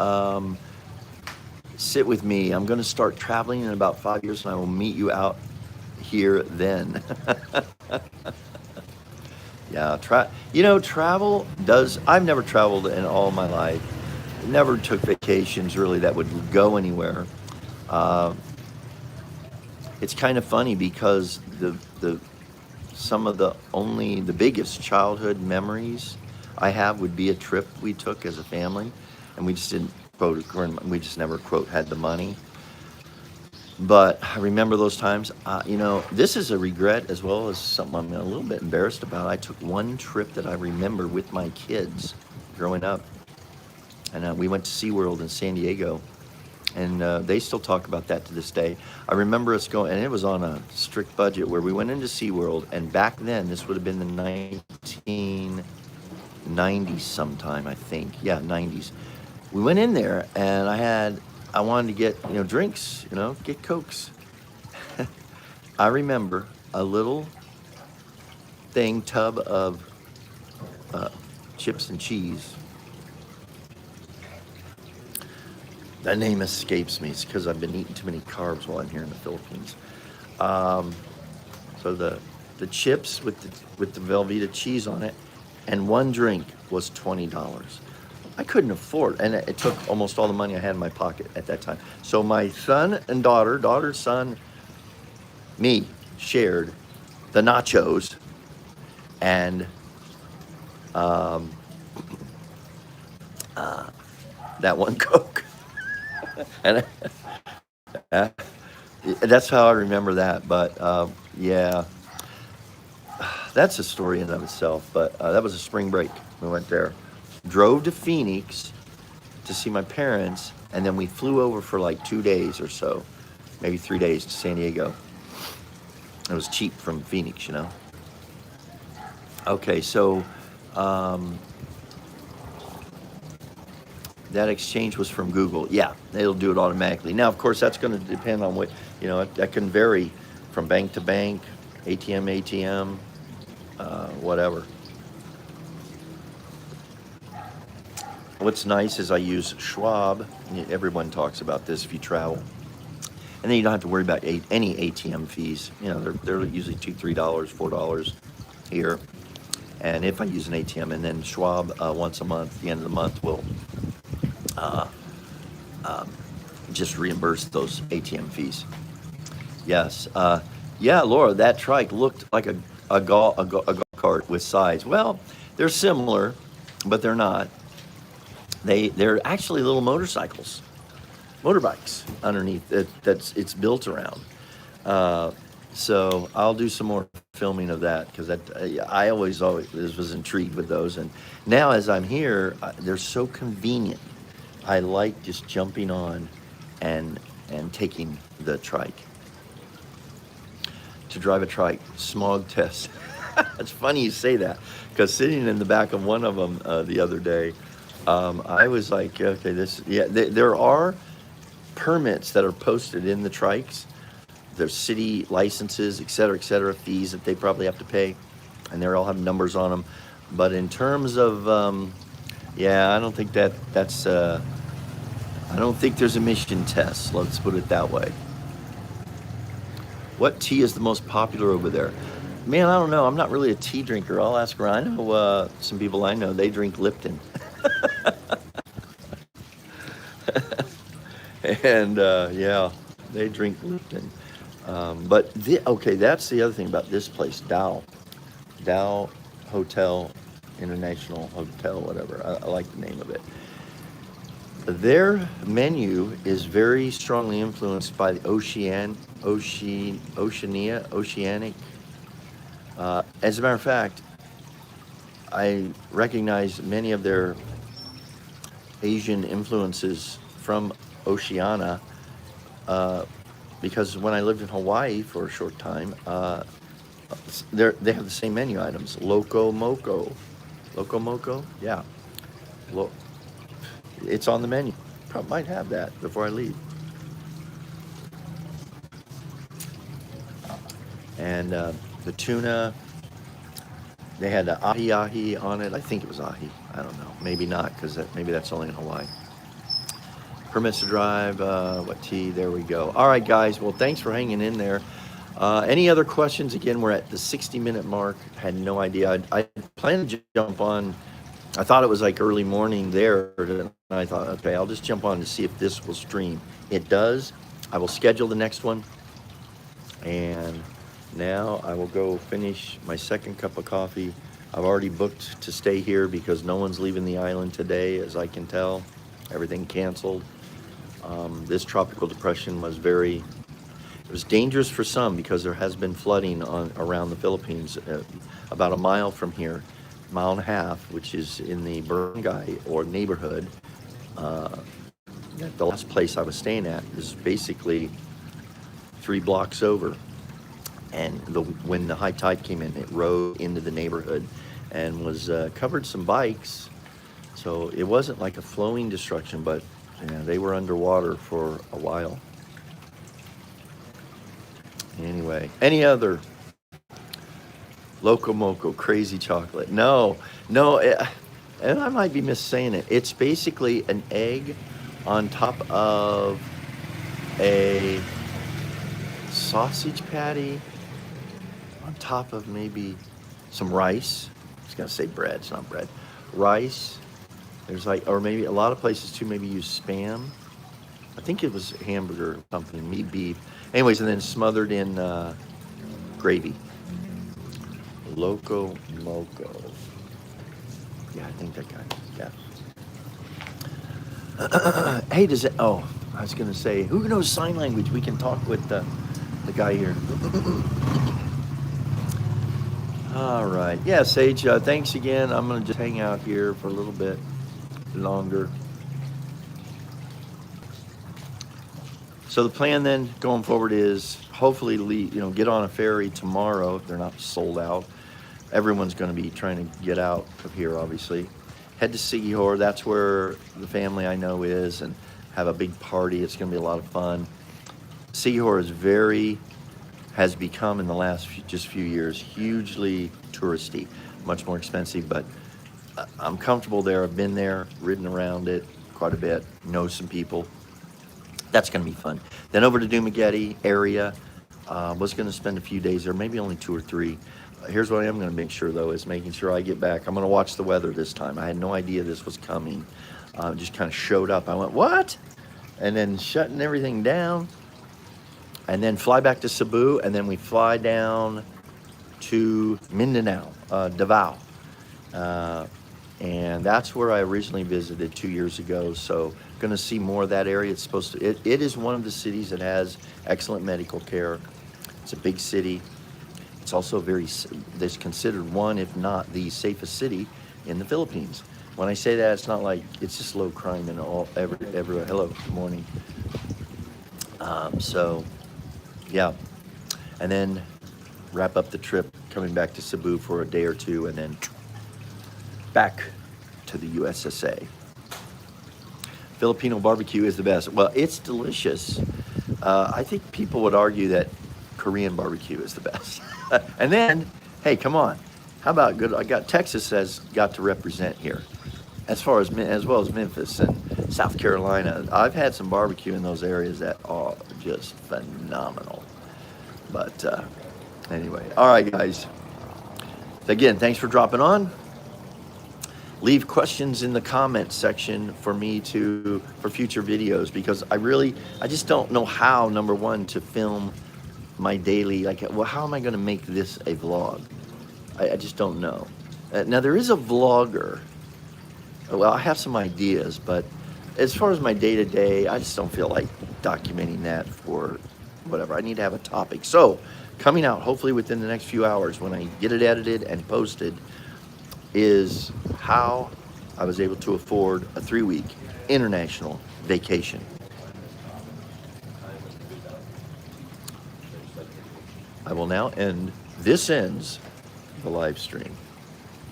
Sit with me. I'm going to start traveling in about 5 years, and I will meet you out here then. Yeah. Travel does. I've never traveled in all my life. Never took vacations really that would go anywhere. Uh, it's kind of funny because the some of the biggest childhood memories I have would be a trip we took as a family, and we just didn't we just never had the money. But I remember those times. This is a regret as well as something I'm a little bit embarrassed about. I took one trip that I remember with my kids growing up, and we went to SeaWorld in San Diego, and they still talk about that to this day. I remember us going, and it was on a strict budget where we went into SeaWorld, and back then, this would have been the 1990s sometime, I think. Yeah, 90s. We went in there, and I wanted to get, drinks, get Cokes. I remember a little tub of uh, chips and cheese. That name escapes me. It's because I've been eating too many carbs while I'm here in the Philippines. Um, so the chips with the Velveeta cheese on it, and one drink was $20. I couldn't afford, and it took almost all the money I had in my pocket at that time. So my son and daughter's son, me, shared the nachos and um, that one Coke. And uh, that's how I remember that. But yeah, that's a story in and of itself. But that was a spring break. We went there, drove to Phoenix to see my parents, and then we flew over for like 2 days or so, maybe 3 days to San Diego. It was cheap from Phoenix. Okay, so um, that exchange was from Google. Yeah, it'll do it automatically. Now, of course, that's going to depend on that can vary from bank to bank, ATM, whatever. What's nice is I use Schwab. Everyone talks about this if you travel. And then you don't have to worry about any ATM fees. They're usually $2, $3, $4 here. And if I use an ATM, and then Schwab once a month, the end of the month, will uh, just reimburse those ATM fees. Yes. Yeah, Laura, that trike looked like a golf cart with sides. Well, they're similar, but they're not. They're actually little motorbikes underneath it's built around. Uh, so I'll do some more filming of that because I always was intrigued with those, and now as I'm here, they're so convenient. I like just jumping on and taking the trike. To drive a trike, smog test. It's funny you say that because sitting in the back of one of them the other day, I was like, okay, there are permits that are posted in the trikes. There's city licenses, et cetera, fees that they probably have to pay, and they all have numbers on them. But in terms of, I don't think I don't think there's emission tests. Let's put it that way. What tea is the most popular over there? Man, I don't know. I'm not really a tea drinker. I'll ask around. I know some people I know, they drink Lipton. And yeah, they drink Lipton. Okay, that's the other thing about this place, Dow Hotel, International Hotel, whatever. I like the name of it. Their menu is very strongly influenced by the oceanic. As a matter of fact, I recognize many of their Asian influences from Oceania because when I lived in Hawaii for a short time, they have the same menu items. Loco Moco, yeah. Lo- it's on the menu. Probably might have that before I leave. And the tuna, they had the ahi on it. I think it was ahi. I don't know. Maybe not, because maybe that's only in Hawaii. Permits to drive, what tea, there we go. All right, guys, well, thanks for hanging in there. Any other questions? Again, we're at the 60-minute mark. Had no idea. I planned to jump on. I thought it was like early morning there, and I thought, okay, I'll just jump on to see if this will stream. It does. I will schedule the next one, and now I will go finish my second cup of coffee. I've already booked to stay here because no one's leaving the island today, as I can tell. Everything canceled. This tropical depression was it was dangerous for some because there has been flooding around the Philippines, about a mile from here, mile and a half, which is in the barangay or neighborhood. The last place I was staying at is basically 3 blocks over. And when the high tide came in, it rode into the neighborhood and was covered some bikes. So it wasn't like a flowing destruction, but they were underwater for a while. Anyway, any other Loco Moco crazy chocolate? No, and I might be missaying it. It's basically an egg on top of a sausage patty, on top of maybe some rice. I was gonna say bread, it's not bread. Rice. There's or maybe a lot of places too maybe use Spam. I think it was hamburger or something, meat, beef. Anyways, and then smothered in gravy. Loco Moco. Yeah, I think that guy. Yeah. Hey, I was gonna say, who knows sign language? We can talk with the guy here. All right. Yeah, Sage, thanks again. I'm gonna just hang out here for a little bit longer. So the plan then going forward is hopefully get on a ferry tomorrow if they're not sold out. Everyone's going to be trying to get out of here, obviously. Head to Sigihor. That's where the family I know is, and have a big party. It's going to be a lot of fun. Sigihor has become in the last few years hugely touristy, much more expensive, but I'm comfortable there. I've been there, ridden around it quite a bit, know some people. That's going to be fun. Then over to Dumaguete area. Was going to spend a few days there, maybe only 2 or 3. Here's what I am going to make sure, though, is making sure I get back. I'm going to watch the weather this time. I had no idea this was coming. Just kind of showed up. I went, what? And then shutting everything down. And then fly back to Cebu. And then we fly down to Mindanao, Davao. And that's where I originally visited 2 years ago. So going to see more of that area. It's supposed to. It is one of the cities that has excellent medical care. It's a big city. It's also it's considered one, if not the safest city in the Philippines. When I say that, it's not like it's just low crime and everywhere. Hello, good morning. So, yeah, and then wrap up the trip coming back to Cebu for a day or two, and then back to the USSA. Filipino barbecue is the best. Well, it's delicious. I think people would argue that Korean barbecue is the best. And then, hey, come on. How about Texas has got to represent here. As well as Memphis and South Carolina. I've had some barbecue in those areas that are just phenomenal. But anyway, all right, guys. Again, thanks for dropping on. Leave questions in the comments section for me for future videos, because I just don't know how, number one, to film my daily, how am I going to make this a vlog? I just don't know. Now, there is a vlogger. Well, I have some ideas, but as far as my day-to-day, I just don't feel like documenting that for whatever. I need to have a topic. So, coming out hopefully within the next few hours when I get it edited and posted is how I was able to afford a 3-week international vacation. I will now this ends the live stream,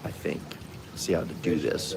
I think. See how to do this.